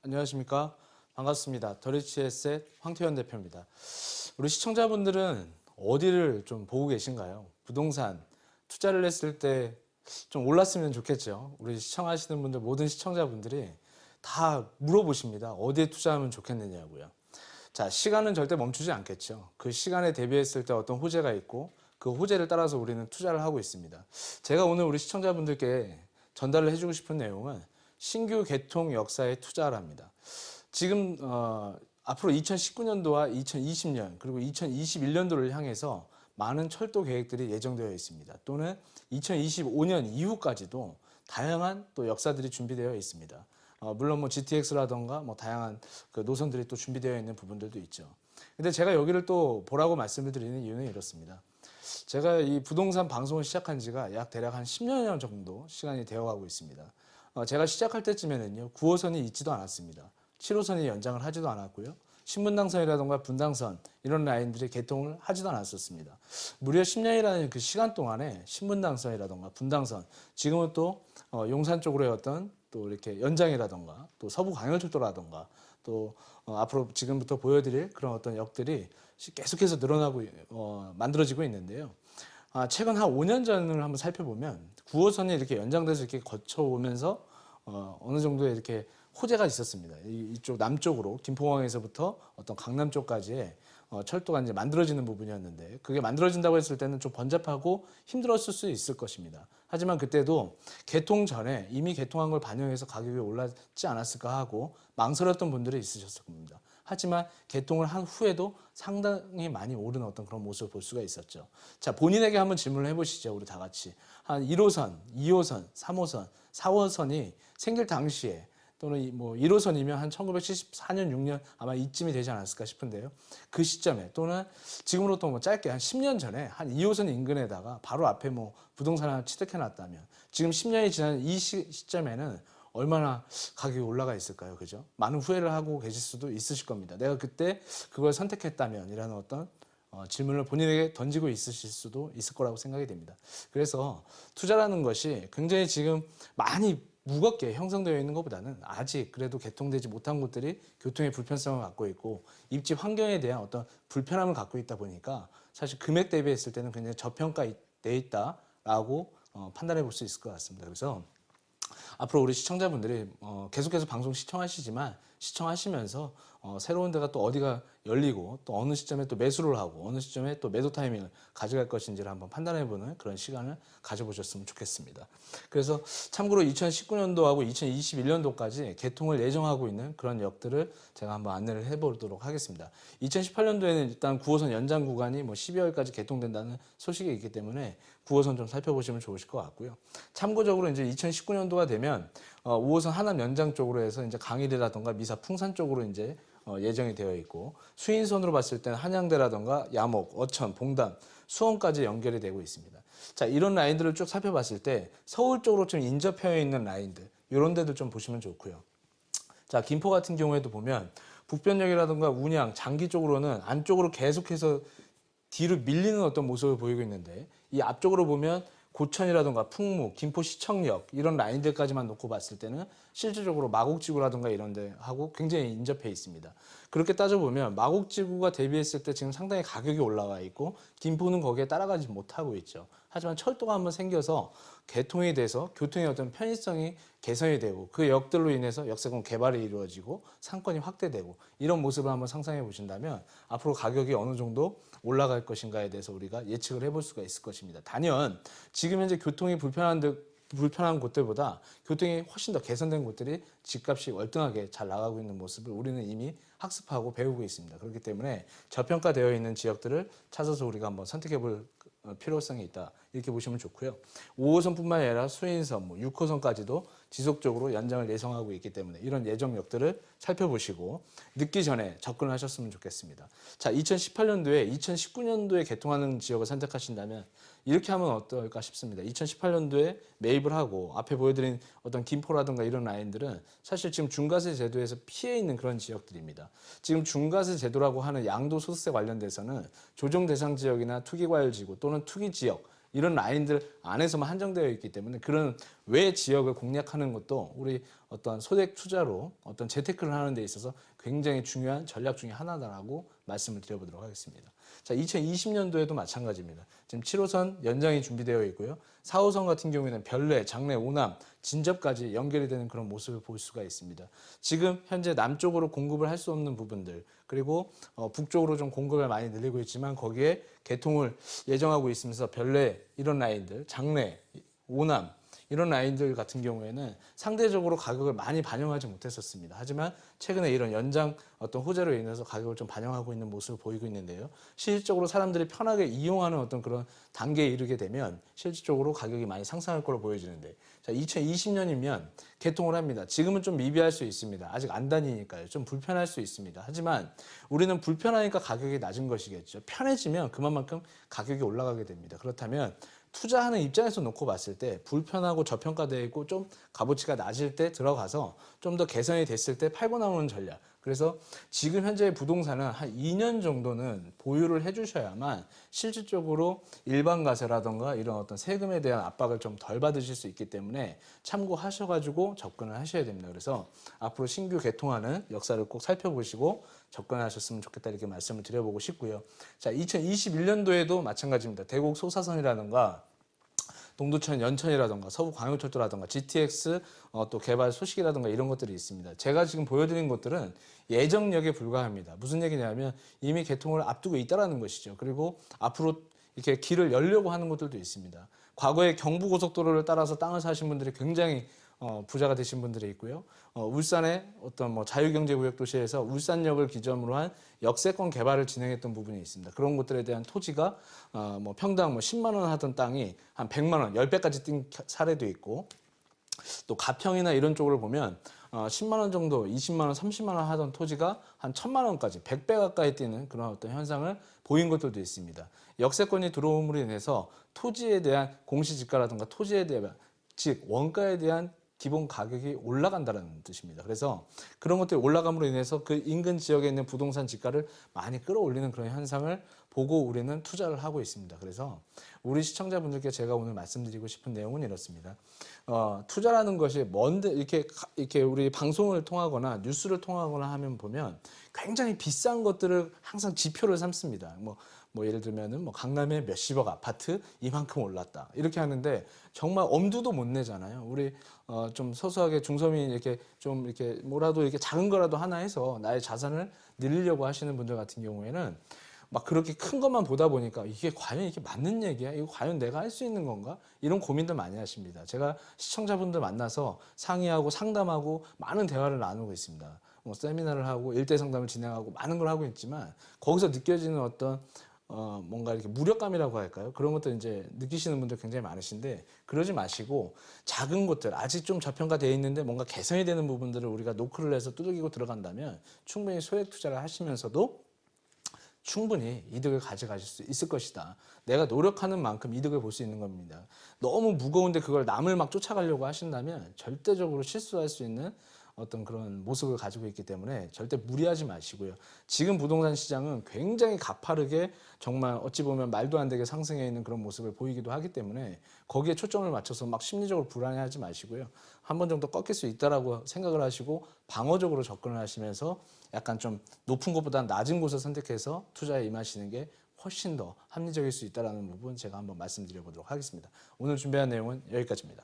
안녕하십니까. 반갑습니다. 더리치에셋 황태현 대표입니다. 우리 시청자분들은 어디를 좀 보고 계신가요? 부동산 투자를 했을 때 좀 올랐으면 좋겠죠. 우리 시청하시는 분들, 모든 시청자분들이 다 물어보십니다. 어디에 투자하면 좋겠느냐고요. 자, 시간은 절대 멈추지 않겠죠. 그 시간에 대비했을 때 어떤 호재가 있고 그 호재를 따라서 우리는 투자를 하고 있습니다. 제가 오늘 우리 시청자분들께 전달을 해주고 싶은 내용은 신규 개통 역사에 투자랍니다. 지금 앞으로 2019년도와 2020년 그리고 2021년도를 향해서 많은 철도 계획들이 예정되어 있습니다. 또는 2025년 이후까지도 다양한 또 역사들이 준비되어 있습니다. 물론 뭐 GTX라던가 뭐 다양한 그 노선들이 또 준비되어 있는 부분들도 있죠. 근데 제가 여기를 또 보라고 말씀을 드리는 이유는 이렇습니다. 제가 이 부동산 방송을 시작한 지가 약 대략 한 10년 정도 시간이 되어 가고 있습니다. 제가 시작할 때쯤에는요, 9호선이 있지도 않았습니다. 7호선이 연장을 하지도 않았고요. 신분당선이라던가 분당선 이런 라인들이 개통을 하지도 않았었습니다. 무려 10년이라는 그 시간 동안에 신분당선이라던가 분당선, 지금은 또 용산 쪽으로의 어떤 또 이렇게 연장이라던가 또 서부광역철도라던가 또 앞으로 지금부터 보여드릴 그런 어떤 역들이 계속해서 늘어나고 만들어지고 있는데요. 최근 한 5년 전을 한번 살펴보면 9호선이 이렇게 연장돼서 이렇게 거쳐오면서 어느 정도의 이렇게 호재가 있었습니다. 이쪽 남쪽으로 김포공항에서부터 어떤 강남 쪽까지의 철도가 이제 만들어지는 부분이었는데, 그게 만들어진다고 했을 때는 좀 번잡하고 힘들었을 수 있을 것입니다. 하지만 그때도 개통 전에 이미 개통한 걸 반영해서 가격이 올랐지 않았을까 하고 망설였던 분들이 있으셨을 겁니다. 하지만 개통을 한 후에도 상당히 많이 오른 어떤 그런 모습을 볼 수가 있었죠. 자, 본인에게 한번 질문을 해보시죠. 우리 다 같이. 한 1호선, 2호선, 3호선, 4호선이 생길 당시에 또는 뭐 1호선이면 한 1974년, 6년 아마 이쯤이 되지 않았을까 싶은데요. 그 시점에 또는 지금으로부터 뭐 짧게 한 10년 전에 한 2호선 인근에다가 바로 앞에 뭐 부동산 하나 취득해 놨다면 지금 10년이 지난 이 시점에는 얼마나 가격이 올라가 있을까요? 그죠? 많은 후회를 하고 계실 수도 있으실 겁니다. 내가 그때 그걸 선택했다면 이라는 어떤 질문을 본인에게 던지고 있으실 수도 있을 거라고 생각이 됩니다. 그래서 투자라는 것이 굉장히 지금 많이 무겁게 형성되어 있는 것보다는 아직 그래도 개통되지 못한 곳들이 교통의 불편성을 갖고 있고 입지 환경에 대한 어떤 불편함을 갖고 있다 보니까 사실 금액 대비했을 때는 굉장히 저평가돼 있다라고 판단해 볼 수 있을 것 같습니다. 그래서 앞으로 우리 시청자분들이 계속해서 방송 시청하시지만 시청하시면서 새로운 데가 또 어디가 열리고 또 어느 시점에 또 매수를 하고 어느 시점에 또 매도 타이밍을 가져갈 것인지를 한번 판단해보는 그런 시간을 가져보셨으면 좋겠습니다. 그래서 참고로 2019년도하고 2021년도까지 개통을 예정하고 있는 그런 역들을 제가 한번 안내를 해보도록 하겠습니다. 2018년도에는 일단 9호선 연장 구간이 뭐 12월까지 개통된다는 소식이 있기 때문에 9호선 좀 살펴보시면 좋으실 것 같고요. 참고적으로 이제 2019년도가 되면 5호선 하남 연장 쪽으로 해서 이제 강일이라던가 미사 풍산 쪽으로 이제 예정이 되어 있고, 수인선으로 봤을 때는 한양대라던가 야목, 어천, 봉담, 수원까지 연결이 되고 있습니다. 자, 이런 라인들을 쭉 살펴봤을 때 서울 쪽으로 좀 인접해 있는 라인들, 이런 데도 좀 보시면 좋고요. 자, 김포 같은 경우에도 보면 북변역이라든가 운양, 장기 쪽으로는 안쪽으로 계속해서 뒤로 밀리는 어떤 모습을 보이고 있는데, 이 앞쪽으로 보면 고천이라든가 풍무, 김포시청역 이런 라인들까지만 놓고 봤을 때는 실질적으로 마곡지구라든가 이런 데하고 굉장히 인접해 있습니다. 그렇게 따져보면 마곡지구가 대비했을 때 지금 상당히 가격이 올라가 있고 김포는 거기에 따라가지 못하고 있죠. 하지만 철도가 한번 생겨서 개통이 돼서 교통의 어떤 편의성이 개선이 되고 그 역들로 인해서 역세권 개발이 이루어지고 상권이 확대되고 이런 모습을 한번 상상해 보신다면 앞으로 가격이 어느 정도 올라갈 것인가에 대해서 우리가 예측을 해볼 수가 있을 것입니다. 단연 지금 현재 교통이 불편한 곳들보다 교통이 훨씬 더 개선된 곳들이 집값이 월등하게 잘 나가고 있는 모습을 우리는 이미 학습하고 배우고 있습니다. 그렇기 때문에 저평가되어 있는 지역들을 찾아서 우리가 한번 선택해 볼 필요성이 있다, 이렇게 보시면 좋고요. 5호선뿐만 아니라 수인선, 6호선까지도 지속적으로 연장을 예상하고 있기 때문에 이런 예정역들을 살펴보시고 늦기 전에 접근을 하셨으면 좋겠습니다. 자, 2018년도에 2019년도에 개통하는 지역을 선택하신다면 이렇게 하면 어떨까 싶습니다. 2018년도에 매입을 하고 앞에 보여드린 어떤 김포라든가 이런 라인들은 사실 지금 중과세 제도에서 피해 있는 그런 지역들입니다. 지금 중과세 제도라고 하는 양도소득세 관련돼서는 조정 대상 지역이나 투기과열지구 또는 투기지역 이런 라인들 안에서만 한정되어 있기 때문에 그런 외 지역을 공략하는 것도 우리 어떤 소액 투자로 어떤 재테크를 하는 데 있어서 굉장히 중요한 전략 중에 하나다라고 말씀을 드려보도록 하겠습니다. 자, 2020년도에도 마찬가지입니다. 지금 7호선 연장이 준비되어 있고요. 4호선 같은 경우에는 별내, 장내, 오남, 진접까지 연결이 되는 그런 모습을 볼 수가 있습니다. 지금 현재 남쪽으로 공급을 할 수 없는 부분들, 그리고 북쪽으로 좀 공급을 많이 늘리고 있지만 거기에 개통을 예정하고 있으면서 별내 이런 라인들, 장내, 오남 이런 라인들 같은 경우에는 상대적으로 가격을 많이 반영하지 못했었습니다. 하지만 최근에 이런 연장 어떤 호재로 인해서 가격을 좀 반영하고 있는 모습을 보이고 있는데요. 실질적으로 사람들이 편하게 이용하는 어떤 그런 단계에 이르게 되면 실질적으로 가격이 많이 상승할 걸로 보여지는데, 자, 2020년이면 개통을 합니다. 지금은 좀 미비할 수 있습니다. 아직 안 다니니까요. 좀 불편할 수 있습니다. 하지만 우리는 불편하니까 가격이 낮은 것이겠죠. 편해지면 그만큼 가격이 올라가게 됩니다. 그렇다면 투자하는 입장에서 놓고 봤을 때 불편하고 저평가되어 있고 좀 값어치가 낮을 때 들어가서 좀 더 개선이 됐을 때 팔고 나오는 전략. 그래서 지금 현재 부동산은 한 2년 정도는 보유를 해주셔야만 실질적으로 일반 과세라던가 이런 어떤 세금에 대한 압박을 좀 덜 받으실 수 있기 때문에 참고하셔가지고 접근을 하셔야 됩니다. 그래서 앞으로 신규 개통하는 역사를 꼭 살펴보시고 접근하셨으면 좋겠다 이렇게 말씀을 드려보고 싶고요. 자, 2021년도에도 마찬가지입니다. 대곡 소사선이라든가 동두천 연천이라든가 서부광역철도라든가 GTX 또 개발 소식이라든가 이런 것들이 있습니다. 제가 지금 보여드린 것들은 예정력에 불과합니다. 무슨 얘기냐면 이미 개통을 앞두고 있다는 것이죠. 그리고 앞으로 이렇게 길을 열려고 하는 것들도 있습니다. 과거에 경부고속도로를 따라서 땅을 사신 분들이 굉장히 부자가 되신 분들이 있고요. 울산의 어떤 뭐 자유경제구역 도시에서 울산역을 기점으로 한 역세권 개발을 진행했던 부분이 있습니다. 그런 것들에 대한 토지가 뭐 평당 뭐 10만 원 하던 땅이 한 100만 원, 10배까지 뛴 사례도 있고, 또 가평이나 이런 쪽으로 보면 10만 원 정도, 20만 원, 30만 원 하던 토지가 한 1000만 원까지 100배 가까이 뛰는 그런 어떤 현상을 보인 것들도 있습니다. 역세권이 들어옴으로 인해서 토지에 대한 공시지가라든가 토지에 대한 즉 원가에 대한 기본 가격이 올라간다는 뜻입니다. 그래서 그런 것들이 올라감으로 인해서 그 인근 지역에 있는 부동산 지가를 많이 끌어올리는 그런 현상을 보고 우리는 투자를 하고 있습니다. 그래서 우리 시청자분들께 제가 오늘 말씀드리고 싶은 내용은 이렇습니다. 투자라는 것이 뭔데 이렇게 우리 방송을 통하거나 뉴스를 통하거나 하면 보면 굉장히 비싼 것들을 항상 지표를 삼습니다. 뭐 예를 들면은 뭐 강남의 몇십억 아파트 이만큼 올랐다 이렇게 하는데 정말 엄두도 못 내잖아요. 우리 좀 소소하게 중소민 이렇게 좀 이렇게 뭐라도 이렇게 작은 거라도 하나 해서 나의 자산을 늘리려고 하시는 분들 같은 경우에는 막 그렇게 큰 것만 보다 보니까 이게 과연 이게 맞는 얘기야? 이거 과연 내가 할 수 있는 건가? 이런 고민들 많이 하십니다. 제가 시청자분들 만나서 상의하고 상담하고 많은 대화를 나누고 있습니다. 뭐 세미나를 하고 일대 상담을 진행하고 많은 걸 하고 있지만 거기서 느껴지는 어떤 뭔가 이렇게 무력감이라고 할까요? 그런 것들 이제 느끼시는 분들 굉장히 많으신데 그러지 마시고 작은 것들 아직 좀 저평가되어 있는데 뭔가 개선이 되는 부분들을 우리가 노크를 해서 두들기고 들어간다면 충분히 소액 투자를 하시면서도 충분히 이득을 가져가실 수 있을 것이다. 내가 노력하는 만큼 이득을 볼 수 있는 겁니다. 너무 무거운데 그걸 남을 막 쫓아가려고 하신다면 절대적으로 실수할 수 있는 어떤 그런 모습을 가지고 있기 때문에 절대 무리하지 마시고요. 지금 부동산 시장은 굉장히 가파르게 정말 어찌 보면 말도 안 되게 상승해 있는 그런 모습을 보이기도 하기 때문에 거기에 초점을 맞춰서 막 심리적으로 불안해하지 마시고요. 한 번 정도 꺾일 수 있다라고 생각을 하시고 방어적으로 접근을 하시면서 약간 좀 높은 것보다 낮은 곳을 선택해서 투자에 임하시는 게 훨씬 더 합리적일 수 있다는 부분 제가 한번 말씀드려 보도록 하겠습니다. 오늘 준비한 내용은 여기까지입니다.